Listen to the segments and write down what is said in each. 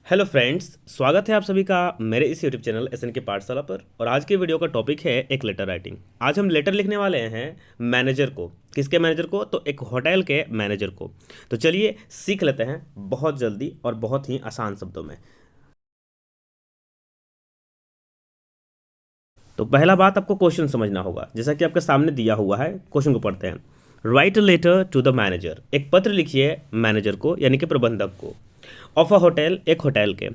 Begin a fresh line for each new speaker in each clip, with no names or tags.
Hello friends, स्वागत है आप सभी का मेरे इस यूट्यूब चैनल एसएन के पाठशाला पर। और आज के वीडियो का टॉपिक है एक लेटर राइटिंग। आज हम लेटर लिखने वाले हैं मैनेजर को। किसके मैनेजर को? तो एक होटल के मैनेजर को। तो चलिए सीख लेते हैं बहुत जल्दी और बहुत ही आसान शब्दों में। तो पहला बात, आपको क्वेश्चन समझना होगा। जैसा कि आपके सामने दिया हुआ है, क्वेश्चन को पढ़ते हैं। Write a letter to the manager. एक पत्र लिखिए मैनेजर को, यानी कि प्रबंधक को। ऑफ अ होटल, एक होटल के।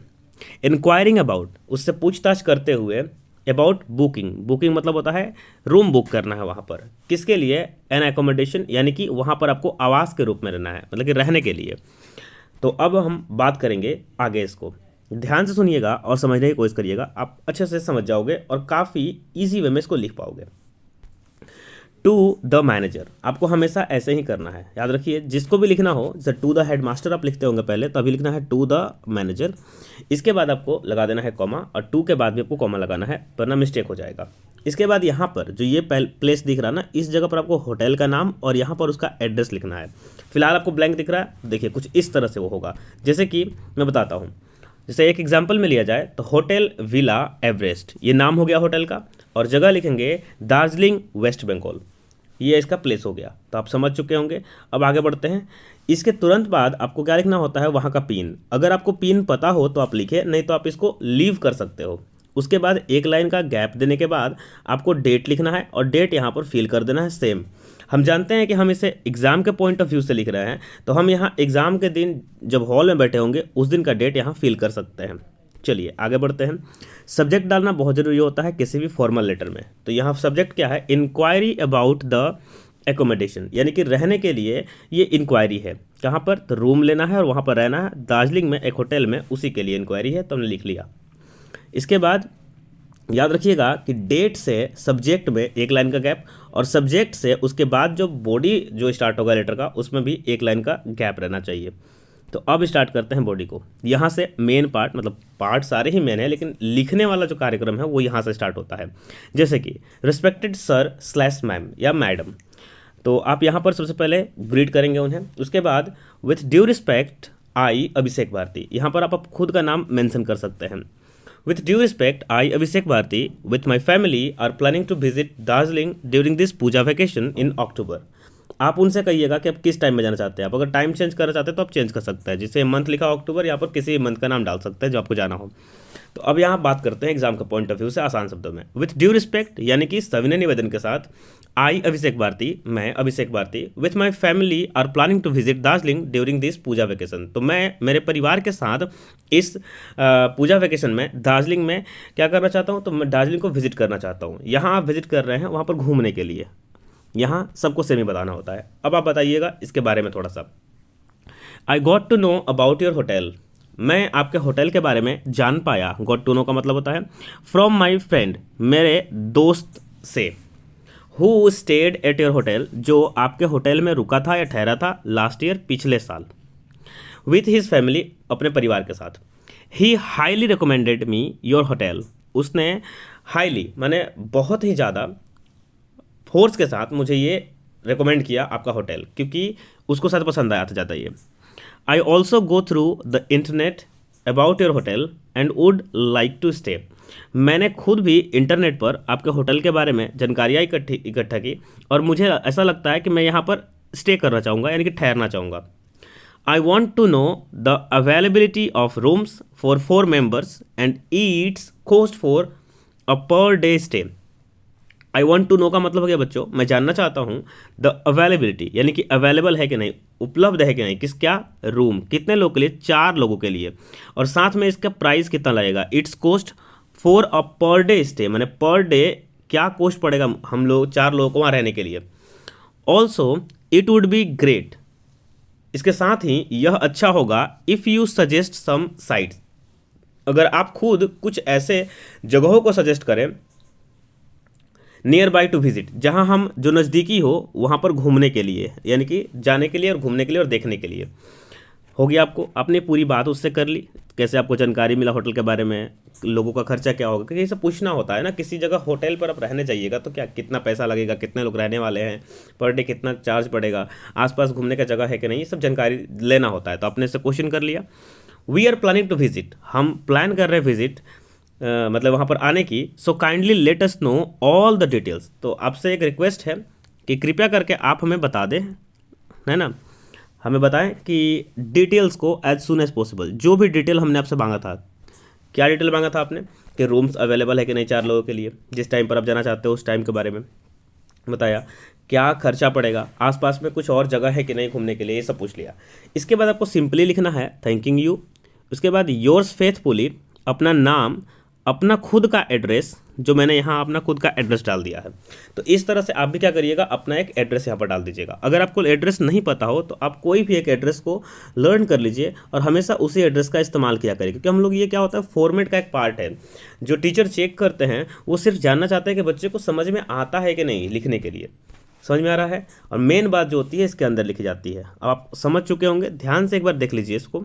इंक्वायरिंग अबाउट, उससे पूछताछ करते हुए। अबाउट बुकिंग, बुकिंग मतलब होता है रूम बुक करना है वहाँ पर। किसके लिए? एन एकोमोडेशन, यानी कि वहाँ पर आपको आवास के रूप में रहना है, मतलब कि रहने के लिए। तो अब हम बात करेंगे आगे। इसको ध्यान से सुनिएगा और समझने की कोशिश करिएगा, आप अच्छे से समझ जाओगे और काफ़ी ईजी वे में इसको लिख पाओगे। टू द मैनेजर, आपको हमेशा ऐसे ही करना है, याद रखिए। जिसको भी लिखना हो, जैसे टू द हेडमास्टर आप लिखते होंगे पहले, तो अभी लिखना है टू द मैनेजर। इसके बाद आपको लगा देना है कॉमा, और टू के बाद भी आपको कॉमा लगाना है, वरना मिस्टेक हो जाएगा। इसके बाद यहाँ पर जो ये प्लेस दिख रहा है ना, इस जगह पर आपको होटल का नाम और यहाँ पर उसका एड्रेस लिखना है। फिलहाल आपको ब्लैंक दिख रहा है, देखिए कुछ इस तरह से वो होगा। जैसे कि मैं बताता हूँ, जैसे एक एग्जाम्पल में लिया जाए तो होटल विला एवरेस्ट, ये नाम हो गया होटल का, और जगह लिखेंगे दार्जिलिंग वेस्ट बंगाल, ये इसका प्लेस हो गया। तो आप समझ चुके होंगे। अब आगे बढ़ते हैं। इसके तुरंत बाद आपको क्या लिखना होता है? वहाँ का पिन। अगर आपको पिन पता हो तो आप लिखे, नहीं तो आप इसको लीव कर सकते हो। उसके बाद एक लाइन का गैप देने के बाद आपको डेट लिखना है, और डेट यहाँ पर फिल कर देना है सेम। हम जानते हैं कि हम इसे एग्ज़ाम के पॉइंट ऑफ व्यू से लिख रहे हैं, तो हम यहाँ एग्ज़ाम के दिन जब हॉल में बैठे होंगे उस दिन का डेट यहाँ फिल कर सकते हैं। चलिए आगे बढ़ते हैं। सब्जेक्ट डालना बहुत ज़रूरी होता है किसी भी फॉर्मल लेटर में। तो यहाँ सब्जेक्ट क्या है? इंक्वायरी अबाउट द एकोमोडेशन, यानी कि रहने के लिए ये इंक्वायरी है। कहाँ पर? तो रूम लेना है और वहाँ पर रहना है, दार्जिलिंग में एक होटल में, उसी के लिए इंक्वायरी है, तो हमने लिख लिया। इसके बाद याद रखिएगा कि डेट से सब्जेक्ट में एक लाइन का गैप, और सब्जेक्ट से उसके बाद जो बॉडी जो स्टार्ट होगा लेटर का, उसमें भी एक लाइन का गैप रहना चाहिए। तो अब स्टार्ट करते हैं बॉडी को। यहाँ से मेन पार्ट, मतलब पार्ट सारे ही मेन है, लेकिन लिखने वाला जो कार्यक्रम है वो यहाँ से स्टार्ट होता है। जैसे कि रिस्पेक्टेड सर स्लैश मैम या मैडम, तो आप यहाँ पर सबसे पहले ग्रीट करेंगे उन्हें। उसके बाद with due respect I Abhishek Bharti, यहाँ पर आप खुद का नाम मेंशन कर सकते हैं। With due respect I Abhishek Bharati with my family are planning to visit Darjeeling during this Puja vacation in October. आप उनसे कहिएगा कि आप किस टाइम में जाना चाहते हैं। आप अगर टाइम चेंज करना चाहते हैं तो आप चेंज कर सकते हैं, जिसे मंथ लिखा हो अक्टूबर, यहाँ पर किसी मंथ का नाम डाल सकते हैं जो आपको जाना हो। तो अब यहाँ बात करते हैं एग्जाम के पॉइंट ऑफ व्यू से आसान शब्दों में। विथ ड्यू रिस्पेक्ट, यानी कि सविनय निवेदन के साथ, आई अभिषेक भारती, मैं Abhishek Bharati, with my family are planning to visit Darjeeling during this Puja vacation. तो मैं मेरे परिवार के साथ इस पूजा वैकेशन में दार्जिलिंग में क्या करना चाहता हूँ? तो मैं दार्जिलिंग को विजिट करना चाहता हूँ। यहाँ आप विजिट कर रहे हैं वहाँ पर घूमने के लिए, यहाँ सबको सेम ही बताना होता है। अब आप बताइएगा इसके बारे में थोड़ा सा। I got to know about your hotel, मैं आपके होटल के बारे में जान पाया। गॉट टू नो का मतलब होता है फ्रॉम माई फ्रेंड, मेरे दोस्त से। Who stayed at your hotel, जो आपके होटल में रुका था या ठहरा था लास्ट ईयर, पिछले साल। विथ हिज फैमिली, अपने परिवार के साथ। He highly recommended me your hotel, उसने हाईली माने बहुत ही ज़्यादा फोर्स के साथ मुझे ये रिकमेंड किया आपका होटल, क्योंकि उसको शायद पसंद आया था ज़्यादा ये। I also go through the internet about your hotel and would like to stay, मैंने खुद भी इंटरनेट पर आपके होटल के बारे में जानकारियाँ इकट्ठा की, और मुझे ऐसा लगता है कि मैं यहाँ पर स्टे करना चाहूँगा, यानी कि ठहरना चाहूँगा। I want to know the availability of rooms for 4 members and its cost for a per day stay. I want to know का मतलब हो गया बच्चों, मैं जानना चाहता हूँ द अवेलेबिलिटी, यानी कि अवेलेबल है कि नहीं, उपलब्ध है कि नहीं, किस क्या रूम, कितने लोगों के लिए? 4 लोगों के लिए। और साथ में इसका प्राइस कितना लगेगा? It's cost for a per day stay, मैंने पर डे क्या कॉस्ट पड़ेगा हम लोग 4 लोगों को वहाँ रहने के लिए। Also it would be great, इसके साथ ही यह अच्छा होगा, if you suggest some sites, अगर आप खुद कुछ ऐसे जगहों को सजेस्ट करें नियर बाई टू विजिट, जहाँ हम जो नज़दीकी हो वहाँ पर घूमने के लिए, यानी कि जाने के लिए और घूमने के लिए और देखने के लिए। हो गया, आपको आपने पूरी बात उससे कर ली, कैसे आपको जानकारी मिला होटल के बारे में, लोगों का खर्चा क्या होगा, क्योंकि ये सब पूछना होता है ना। किसी जगह होटल पर आप रहने जाइएगा तो क्या कितना पैसा लगेगा, कितने लोग रहने वाले हैं, पर डे कितना चार्ज पड़ेगा, आसपास घूमने का जगह है कि नहीं, ये सब जानकारी लेना होता है। तो आपने इससे क्वेश्चन कर लिया। We are planning to visit, हम प्लान कर रहे हैं विजिट मतलब वहाँ पर आने की। So kindly let us know all the details, तो आपसे एक रिक्वेस्ट है कि कृपया करके आप हमें बता दें, है ना, हमें बताएं कि डिटेल्स को एज सुन एज पॉसिबल। जो भी डिटेल हमने आपसे मांगा था, क्या डिटेल मांगा था आपने कि रूम्स अवेलेबल है कि नहीं 4 लोगों के लिए, जिस टाइम पर आप जाना चाहते हो उस टाइम के बारे में बताया, क्या खर्चा पड़ेगा, आसपास में कुछ और जगह है कि नहीं घूमने के लिए, ये सब पूछ लिया। इसके बाद आपको सिंपली लिखना है थैंकिंग यू, उसके बाद योर्स फेथफुली, अपना नाम, अपना खुद का एड्रेस, जो मैंने यहाँ अपना खुद का एड्रेस डाल दिया है। तो इस तरह से आप भी क्या करिएगा, अपना एक एड्रेस यहाँ पर डाल दीजिएगा। अगर आपको एड्रेस नहीं पता हो तो आप कोई भी एक एड्रेस को लर्न कर लीजिए और हमेशा उसी एड्रेस का इस्तेमाल किया करिए, क्योंकि हम लोग ये क्या होता है, फॉर्मेट का एक पार्ट है जो टीचर चेक करते हैं, वो सिर्फ जानना चाहते हैं कि बच्चे को समझ में आता है कि नहीं लिखने के लिए, समझ में आ रहा है, और मेन बात जो होती है इसके अंदर लिखी जाती है। अब आप समझ चुके होंगे, ध्यान से एक बार देख लीजिए इसको।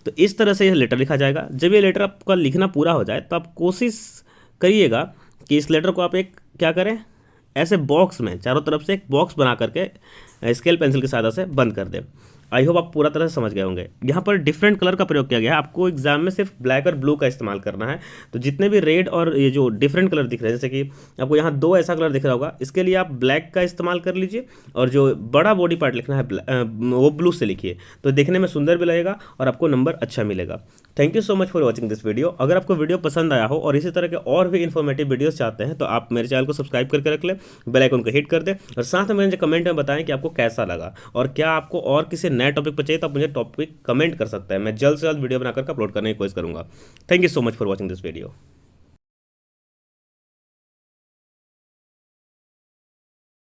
तो इस तरह से ये लेटर लिखा जाएगा। जब ये लेटर आपका लिखना पूरा हो जाए तो आप कोशिश करिएगा कि इस लेटर को आप एक क्या करें, ऐसे बॉक्स में चारों तरफ से एक बॉक्स बना करके स्केल पेंसिल की सहायता से बंद कर दें। आई होप आप पूरा तरह से समझ गए होंगे। यहाँ पर डिफरेंट कलर का प्रयोग किया गया है, आपको एग्जाम में सिर्फ ब्लैक और ब्लू का इस्तेमाल करना है। तो जितने भी रेड और ये जो डिफरेंट कलर दिख रहे हैं, जैसे कि आपको यहाँ 2 ऐसा कलर दिख रहा होगा, इसके लिए आप ब्लैक का इस्तेमाल कर लीजिए, और जो बड़ा बॉडी पार्ट लिखना है वो ब्लू से लिखिए, तो देखने में सुंदर भी लगेगा और आपको नंबर अच्छा मिलेगा। Thank you so much for watching this video. अगर आपको वीडियो पसंद आया हो और इसी तरह के और भी इन्फॉर्मेटिव वीडियोस चाहते हैं तो आप मेरे चैनल को सब्सक्राइब करके रख लें, बेल आइकन को हिट कर दें, और साथ में मुझे कमेंट में बताएं कि आपको कैसा लगा, और क्या आपको और किसी नए टॉपिक पर चाहिए तो आप मुझे टॉपिक कमेंट कर सकते हैं। मैं जल्द से जल्द वीडियो बनाकर अपलोड करने की कोशिश करूंगा। Thank you so much for watching this video.